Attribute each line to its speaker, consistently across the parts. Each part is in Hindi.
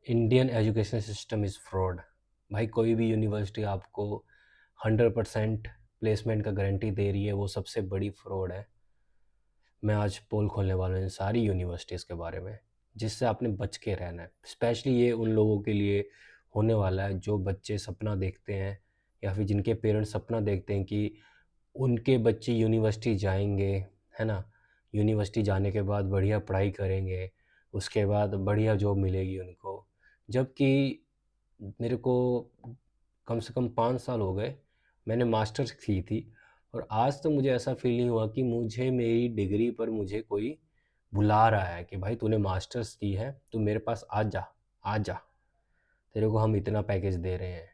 Speaker 1: Indian education system is fraud. भाई कोई भी यूनिवर्सिटी आपको 100% प्लेसमेंट का गारंटी दे रही है, वो सबसे बड़ी फ्रॉड है। मैं आज पोल खोलने वाला हूँ इन सारी यूनिवर्सिटीज़ के बारे में, जिससे आपने बच के रहना है। स्पेशली ये उन लोगों के लिए होने वाला है जो बच्चे सपना देखते हैं या फिर जिनके पेरेंट्स सपना देखते हैं कि उनके बच्चे यूनिवर्सिटी जाएंगे, है ना। यूनिवर्सिटी जाने के बाद बढ़िया पढ़ाई करेंगे, उसके बाद बढ़िया जॉब मिलेगी उनको। जबकि मेरे को कम से कम 5 साल हो गए, मैंने मास्टर्स की थी, और आज तक मुझे ऐसा फील नहीं हुआ कि मुझे मेरी डिग्री पर मुझे कोई बुला रहा है कि भाई तूने मास्टर्स की है, तू मेरे पास आ जा, आ जा, तेरे को हम इतना पैकेज दे रहे हैं।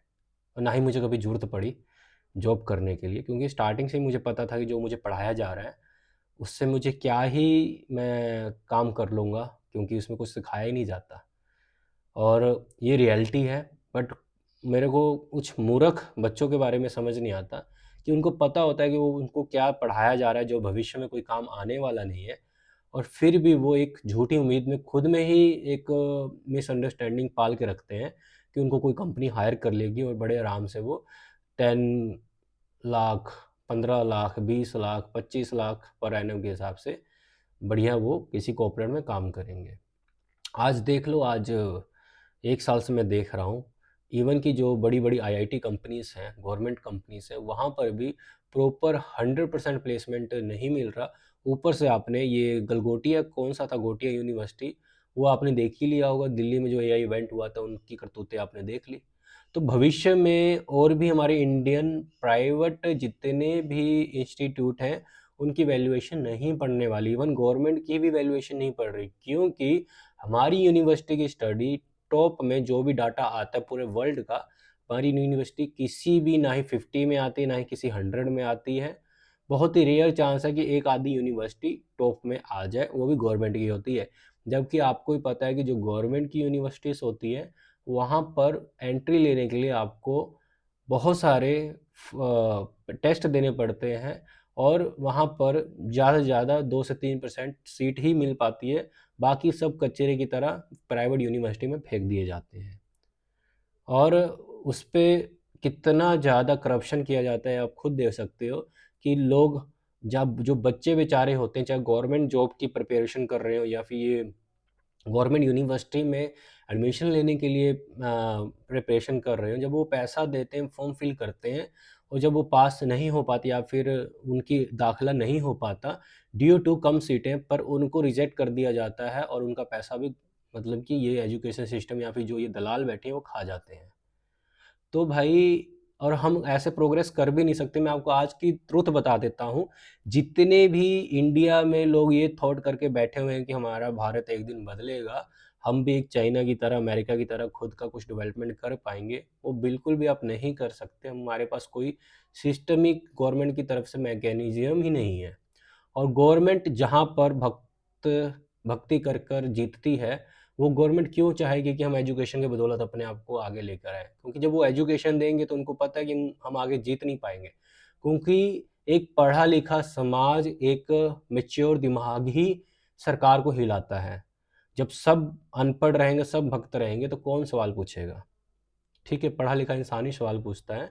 Speaker 1: और ना ही मुझे कभी ज़रूरत पड़ी जॉब करने के लिए, क्योंकि स्टार्टिंग से ही मुझे पता था कि जो मुझे पढ़ाया जा रहा है उससे मुझे क्या ही मैं काम कर लूँगा, क्योंकि उसमें कुछ सिखाया ही नहीं जाता। और ये रियलिटी है। बट मेरे को कुछ मूर्ख बच्चों के बारे में समझ नहीं आता कि उनको पता होता है कि वो उनको क्या पढ़ाया जा रहा है जो भविष्य में कोई काम आने वाला नहीं है, और फिर भी वो एक झूठी उम्मीद में खुद में ही एक मिसअंडरस्टैंडिंग पाल के रखते हैं कि उनको कोई कंपनी हायर कर लेगी और बड़े आराम से वो 10 लाख, 15 लाख, 20 लाख, 25 लाख पर एनम के हिसाब से बढ़िया वो किसी कॉर्पोरेट में काम करेंगे। आज देख लो, आज 1 साल से मैं देख रहा हूँ, इवन कि जो बड़ी बड़ी आईआईटी कंपनीज़ हैं, गवर्नमेंट कंपनीज़ हैं, वहाँ पर भी प्रॉपर 100% प्लेसमेंट नहीं मिल रहा। ऊपर से आपने ये गलगोटिया, कौन सा था, गोटिया यूनिवर्सिटी, वो आपने देख ही लिया होगा, दिल्ली में जो एआई इवेंट हुआ था, उनकी करतूतें आपने देख ली। तो भविष्य में और भी हमारे इंडियन प्राइवेट जितने भी इंस्टीट्यूट हैं, उनकी वैल्यूएशन नहीं पढ़ने वाली। इवन गवर्नमेंट की भी वैल्यूएशन नहीं पढ़ रही, क्योंकि हमारी यूनिवर्सिटी की स्टडी टॉप में जो भी डाटा आता है पूरे वर्ल्ड का, हमारी यूनिवर्सिटी किसी भी, ना ही 50 में आती है, ना ही किसी 100 में आती है। बहुत ही रेयर चांस है कि एक आधी यूनिवर्सिटी टॉप में आ जाए, वो भी गवर्नमेंट की होती है। जबकि आपको ही पता है कि जो गवर्नमेंट की यूनिवर्सिटीज़ होती है, वहाँ पर एंट्री लेने के लिए आपको बहुत सारे टेस्ट देने पड़ते हैं, और वहाँ पर ज़्यादा से ज़्यादा 2 से 3% सीट ही मिल पाती है। बाकी सब कचरे की तरह प्राइवेट यूनिवर्सिटी में फेंक दिए जाते हैं। और उस पे कितना ज़्यादा करप्शन किया जाता है, आप खुद देख सकते हो कि लोग, जब जो बच्चे बेचारे होते हैं, चाहे गवर्नमेंट जॉब की प्रिपरेशन कर रहे हो या फिर ये गवर्नमेंट यूनिवर्सिटी में एडमिशन लेने के लिए प्रिपरेशन कर रहे हो, जब वो पैसा देते हैं, फॉर्म फिल करते हैं, और जब वो पास नहीं हो पाती या फिर उनकी दाखिला नहीं हो पाता ड्यू टू कम सीटें, पर उनको रिजेक्ट कर दिया जाता है, और उनका पैसा भी, मतलब कि ये एजुकेशन सिस्टम या फिर जो ये दलाल बैठे हैं वो खा जाते हैं। तो भाई, और हम ऐसे प्रोग्रेस कर भी नहीं सकते। मैं आपको आज की ट्रुथ बता देता हूँ, जितने भी इंडिया में लोग ये थॉट करके बैठे हुए हैं कि हमारा भारत एक दिन बदलेगा, हम भी एक चाइना की तरह, अमेरिका की तरह खुद का कुछ डेवलपमेंट कर पाएंगे, वो बिल्कुल भी आप नहीं कर सकते। हमारे पास कोई सिस्टमिक गवर्नमेंट की तरफ से मैकेनिज्म ही नहीं है। और गवर्नमेंट जहाँ पर भक्ति कर कर जीतती है, वो गवर्नमेंट क्यों चाहेगी कि हम एजुकेशन के बदौलत अपने आप को आगे लेकर आए? क्योंकि जब वो एजुकेशन देंगे तो उनको पता है कि हम आगे जीत नहीं पाएंगे, क्योंकि एक पढ़ा लिखा समाज, एक मैच्योर दिमाग ही सरकार को हिलाता है। जब सब अनपढ़ रहेंगे, सब भक्त रहेंगे, तो कौन सवाल पूछेगा? ठीक है, पढ़ा लिखा इंसान ही सवाल पूछता है।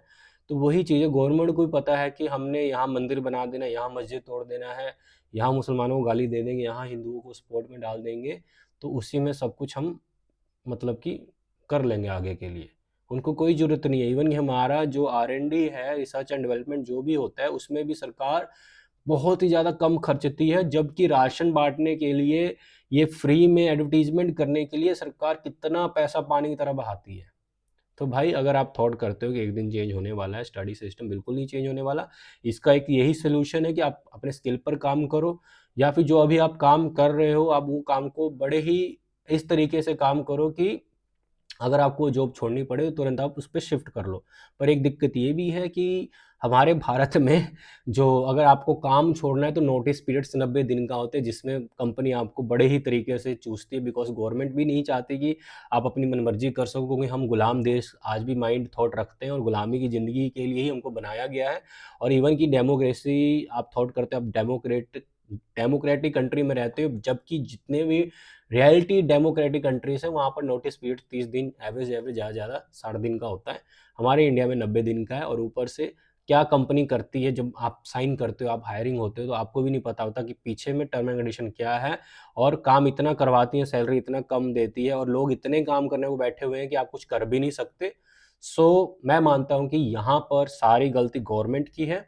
Speaker 1: तो वही चीज़ है, गवर्नमेंट को भी पता है कि हमने यहाँ मंदिर बना देना है, यहाँ मस्जिद तोड़ देना है, यहाँ मुसलमानों को गाली दे देंगे, यहाँ हिंदुओं को सपोर्ट में डाल देंगे, तो उसी में सब कुछ हम, मतलब कि, कर लेंगे आगे के लिए। उनको कोई ज़रूरत नहीं है। इवन कि हमारा जो R&D है, रिसर्च एंड डेवलपमेंट जो भी होता है, उसमें भी सरकार बहुत ही ज़्यादा कम खर्चती है, जबकि राशन बाँटने के लिए, ये फ्री में एडवर्टाइज़मेंट करने के लिए सरकार कितना पैसा पानी की तरह बहाती है। तो भाई, अगर आप थॉट करते हो कि एक दिन चेंज होने वाला है, स्टडी सिस्टम बिल्कुल नहीं चेंज होने वाला। इसका एक यही सॉल्यूशन है कि आप अपने स्किल पर काम करो, या फिर जो अभी आप काम कर रहे हो, आप वो काम को बड़े ही इस तरीके से काम करो कि अगर आपको जॉब छोड़नी पड़े तो तुरंत आप उस पे शिफ्ट कर लो। पर एक दिक्कत ये भी है कि हमारे भारत में, जो अगर आपको काम छोड़ना है तो नोटिस पीरियड्स 90 दिन का होता है, जिसमें कंपनी आपको बड़े ही तरीके से चूसती है, बिकॉज़ गवर्नमेंट भी नहीं चाहती कि आप अपनी मनमर्जी कर सको, क्योंकि हम गुलाम देश आज भी माइंड थॉट रखते हैं, और गुलामी की ज़िंदगी के लिए ही हमको बनाया गया है। और इवन कि डेमोक्रेसी आप थॉट करते हो, आप डेमोक्रेट डेमोक्रेटिक कंट्री में रहते हो, जबकि जितने भी रियलिटी डेमोक्रेटिक कंट्रीज़ हैं वहाँ पर नोटिस पीरियड 30 दिन एवरेज ज़्यादा 60 दिन का होता है। हमारे इंडिया में 90 दिन का है, और ऊपर से क्या कंपनी करती है, जब आप साइन करते हो, आप हायरिंग होते हो, तो आपको भी नहीं पता होता कि पीछे में टर्म एंड कंडीशन क्या है, और काम इतना करवाती है, सैलरी इतना कम देती है, और लोग इतने काम करने को बैठे हुए हैं कि आप कुछ कर भी नहीं सकते। मैं मानता हूँ कि यहाँ पर सारी गलती गवर्नमेंट की है,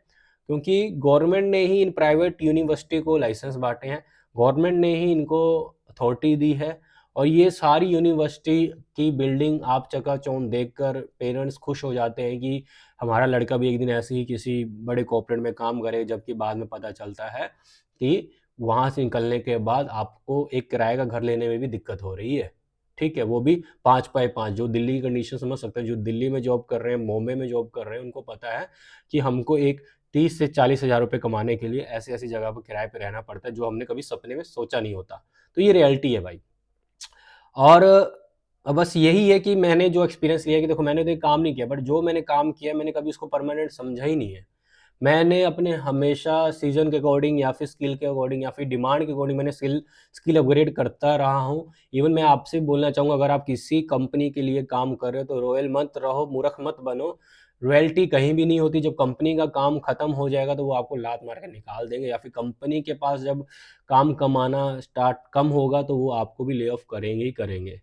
Speaker 1: क्योंकि गवर्नमेंट ने ही इन प्राइवेट यूनिवर्सिटी को लाइसेंस बाँटे हैं, गवर्नमेंट ने ही इनको अथॉरिटी दी है, और ये सारी यूनिवर्सिटी की बिल्डिंग आप चकाचौंध देखकर पेरेंट्स खुश हो जाते हैं कि हमारा लड़का भी एक दिन ऐसे ही किसी बड़े कॉर्पोरेट में काम करे, जबकि बाद में पता चलता है कि वहाँ से निकलने के बाद आपको एक किराए का घर लेने में भी दिक्कत हो रही है। ठीक है? वो भी 5 बाय 5। जो दिल्ली की कंडीशन समझ सकते हैं, जो दिल्ली में जॉब कर रहे हैं, बॉम्बे में जॉब कर रहे हैं, उनको पता है कि हमको एक 30 से 40 हज़ार रुपए कमाने के लिए ऐसी-ऐसी जगह पर किराए पे रहना पड़ता है, जो हमने कभी सपने में सोचा नहीं होता। तो ये रियलिटी है भाई। और बस यही है कि मैंने जो एक्सपीरियंस लिया है कि देखो, मैंने तो ये काम नहीं किया, बट जो मैंने काम किया मैंने कभी उसको परमानेंट समझा ही नहीं है। मैंने अपने हमेशा सीज़न के अकॉर्डिंग या फिर स्किल के अकॉर्डिंग या फिर डिमांड के अकॉर्डिंग मैंने स्किल अपग्रेड करता रहा हूँ। इवन मैं आपसे बोलना चाहूँगा, अगर आप किसी कंपनी के लिए काम कर रहे हो तो रॉयल मत रहो, मूर्ख मत बनो। रॉयल्टी कहीं भी नहीं होती। जब कंपनी का काम खत्म हो जाएगा तो वो आपको लात मार के निकाल देंगे, या फिर कंपनी के पास जब काम कमाना स्टार्ट कम होगा तो वो आपको भी ले ऑफ करेंगे ही करेंगे।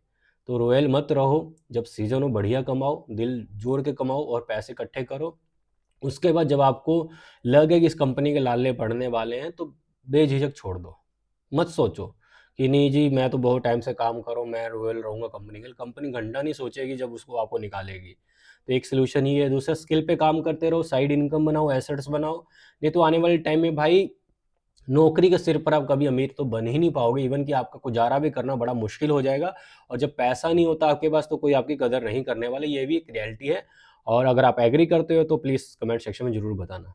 Speaker 1: तो रॉयल मत रहो, जब सीज़न हो बढ़िया कमाओ, दिल जोड़ के कमाओ और पैसे इकट्ठे करो। उसके बाद जब आपको लगे कि इस कंपनी के लाले पड़ने वाले हैं, तो बेझिझक छोड़ दो। मत सोचो कि नहीं जी, मैं तो बहुत टाइम से काम कर रहा हूँ, मैं रॉयल रहूँगा कंपनी के लिए। कंपनी घंटा नहीं सोचेगी जब उसको आपको निकालेगी। तो एक सॉल्यूशन ये है। दूसरा, स्किल पे काम करते रहो, साइड इनकम बनाओ, एसेट्स बनाओ। नहीं तो आने वाले टाइम में भाई, नौकरी के सिर पर आप कभी अमीर तो बन ही नहीं पाओगे। इवन कि आपका गुज़ारा भी करना बड़ा मुश्किल हो जाएगा, और जब पैसा नहीं होता आपके पास तो कोई आपकी कदर नहीं करने वाला। ये भी एक रियलिटी है, और अगर आप एग्री करते हो तो प्लीज़ कमेंट सेक्शन में ज़रूर बताना।